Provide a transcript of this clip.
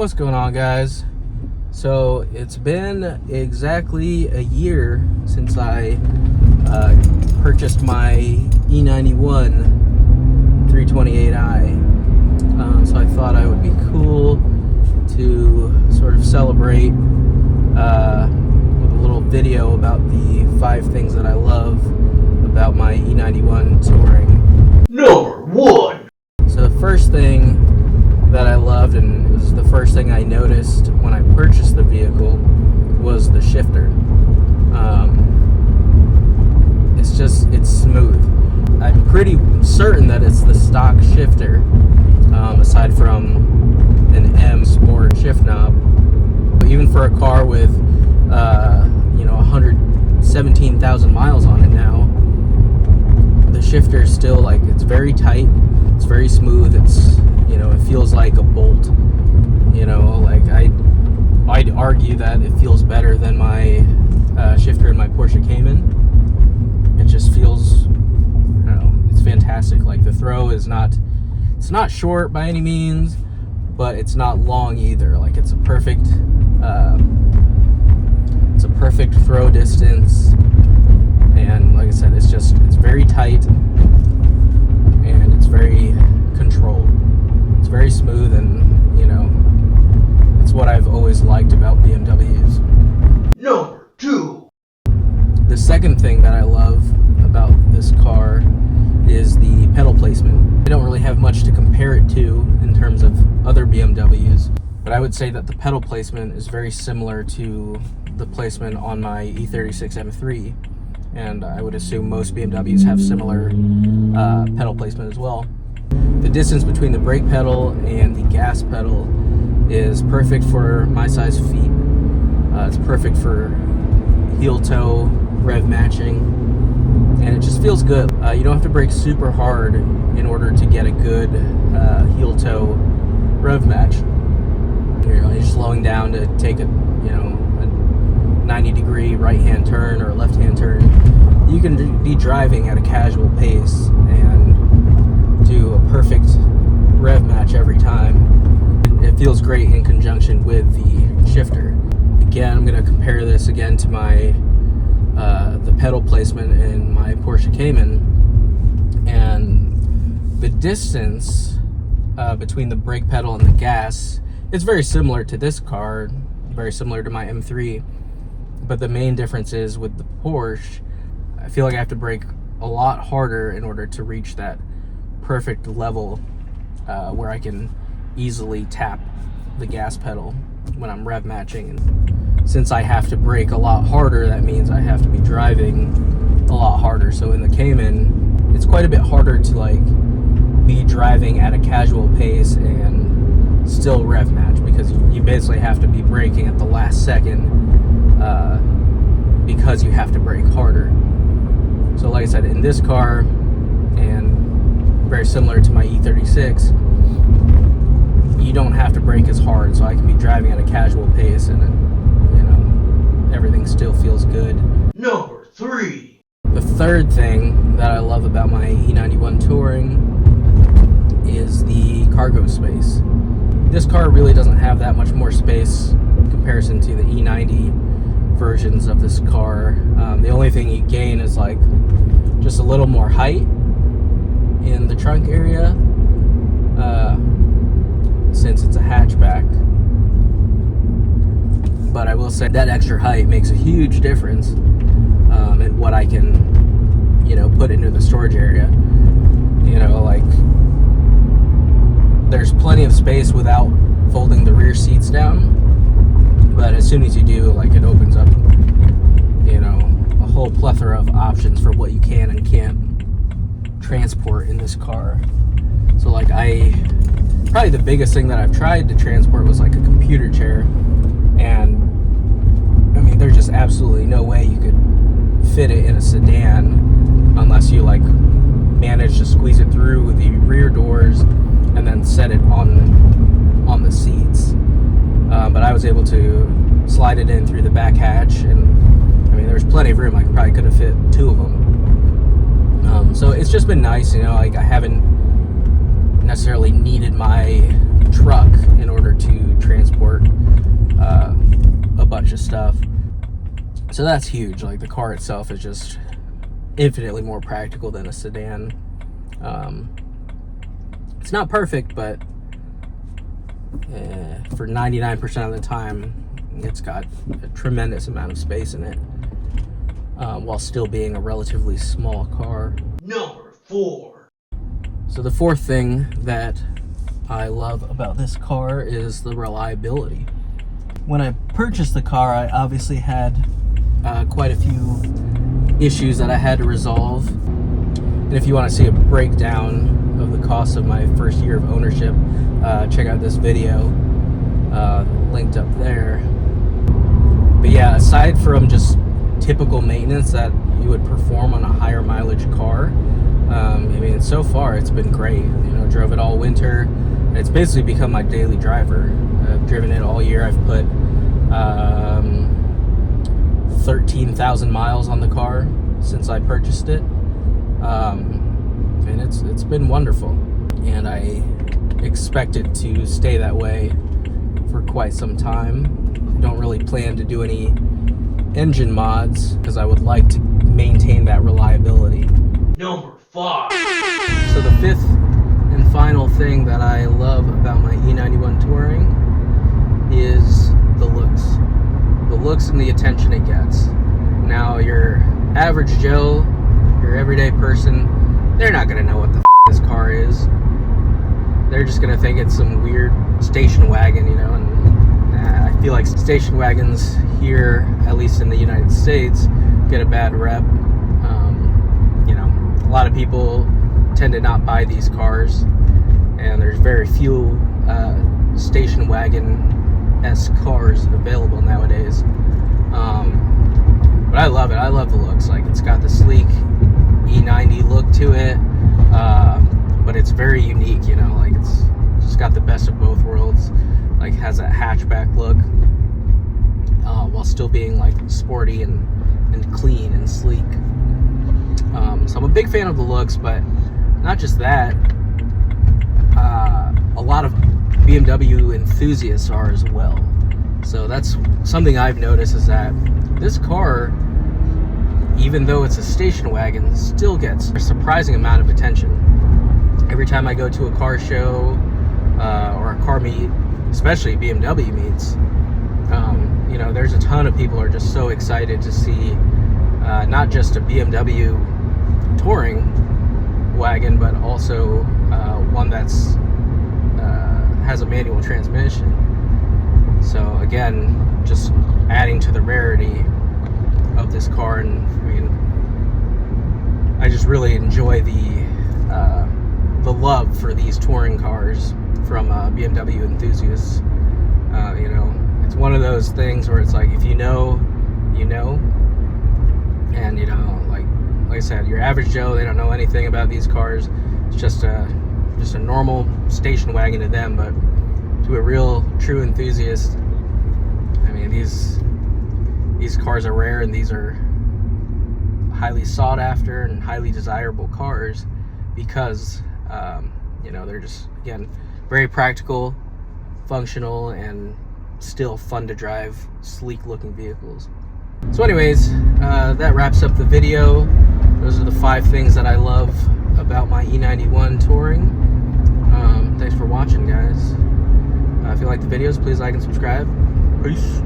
What's going on, guys? So it's been exactly a year since I purchased my E91 328i. So I thought I would be cool to sort of celebrate with a little video about the 5 things that I love about my E91 Touring. Number 1. So the first thing that I loved, and it was the first thing I noticed when I purchased the vehicle, was the shifter. It's smooth. I'm pretty certain that it's the stock shifter, aside from an M Sport shift knob. But even for a car with 117,000 miles on it now, the shifter is still it's very tight, it's very smooth, it feels like a bolt. I'd argue that it feels better than my shifter in my Porsche Cayman. It just feels, it's fantastic. The throw is it's not short by any means, but it's not long either. It's a perfect throw distance, and like I said, it's very tight and it's very controlled. It's very smooth, and it's what I've always liked about BMWs. Number 2. The second thing that I love about this car is the pedal placement. I don't really have much to compare it to in terms of other BMWs, but I would say that the pedal placement is very similar to the placement on my E36 M3, and I would assume most BMWs have similar pedal placement as well. The distance between the brake pedal and the gas pedal is perfect for my size feet. It's perfect for heel toe rev matching, and it just feels good. You don't have to brake super hard in order to get a good heel toe rev match. You're just slowing down to take a 90-degree right-hand turn or a left-hand turn. You can be driving at a casual pace and do a perfect rev match every time. It feels great in conjunction with the shifter. Again, I'm going to compare this again to my the pedal placement in my Porsche Cayman, and the distance between the brake pedal and the gas is very similar to this car, very similar to my M3, but the main difference is with the Porsche, I feel like I have to brake a lot harder in order to reach that perfect level where I can easily tap the gas pedal when I'm rev matching. And since I have to brake a lot harder, that means I have to be driving a lot harder. So in the Cayman, it's quite a bit harder to be driving at a casual pace and still rev match, because you basically have to be braking at the last second because you have to brake harder. So like I said, in this car, and very similar to my E36, you don't have to brake as hard, so I can be driving at a casual pace and everything still feels good. Number 3. The third thing that I love about my E91 Touring is the cargo space. This car really doesn't have that much more space in comparison to the E90 versions of this car. The only thing you gain is just a little more height in the trunk area, since it's a hatchback. But I will say that extra height makes a huge difference in what I can, put into the storage area. There's plenty of space without folding the rear seats down, but as soon as you do, it opens up, a whole plethora of options for what you can and can't transport in this car. So probably the biggest thing that I've tried to transport was a computer chair, and there's just absolutely no way you could fit it in a sedan unless you manage to squeeze it through with the rear doors and then set it on the seats. But I was able to slide it in through the back hatch, and there was plenty of room. I probably could have fit 2 of them. So it's just been nice, I haven't necessarily needed my truck in order to transport a bunch of stuff. So that's huge. Like, the car itself is just infinitely more practical than a sedan. It's not perfect, but for 99% of the time, it's got a tremendous amount of space in it, while still being a relatively small car. Number 4. So the fourth thing that I love about this car is the reliability. When I purchased the car, I obviously had quite a few issues that I had to resolve. And if you want to see a breakdown of the cost of my first year of ownership, check out this video linked up there. But yeah, aside from just typical maintenance that you would perform on a higher mileage car, I mean, so far it's been great. You know, drove it all winter. It's basically become my daily driver. I've driven it all year. I've put 13,000 miles on the car since I purchased it, and it's been wonderful, and I expect it to stay that way for quite some time. Don't really plan to do any engine mods because I would like to maintain that reliability. Number 5. So the fifth and final thing that I love about my E91 Touring is the looks. The looks and the attention it gets. Now, your average Joe, your everyday person, they're not going to know what the this car is. They're just going to think it's some weird station wagon, you know, and I feel like station wagons here, at least in the United States, get a bad rep. You know, a lot of people tend to not buy these cars, and there's very few station wagon-esque cars available nowadays. But I love it. I love the looks. Like, it's got the sleek E90 look to it, but it's very unique, you know, like it's just got the best of both worlds. Like, has that hatchback look, while still being like sporty and clean and sleek. So I'm a big fan of the looks, but not just that. A lot of BMW enthusiasts are as well. So that's something I've noticed, is that this car, even though it's a station wagon, still gets a surprising amount of attention. Every time I go to a car show or a car meet, especially BMW meets, you know, there's a ton of people who are just so excited to see not just a BMW touring wagon, but also one that's has a manual transmission. So again, just adding to the rarity of this car. And I mean, I just really enjoy the love for these touring cars from BMW enthusiasts. You know, it's one of those things where it's like, if you know, you know. And you know, like I said, your average Joe, they don't know anything about these cars. It's just a normal station wagon to them, but to a real true enthusiast, I mean, these cars are rare, and these are highly sought after and highly desirable cars because you know, they're just, again, very practical, functional, and still fun to drive, sleek looking vehicles. So anyways, that wraps up the video. Those are the 5 things that I love about my E91 Touring. Thanks for watching, guys. If you like the videos, please like and subscribe. Peace.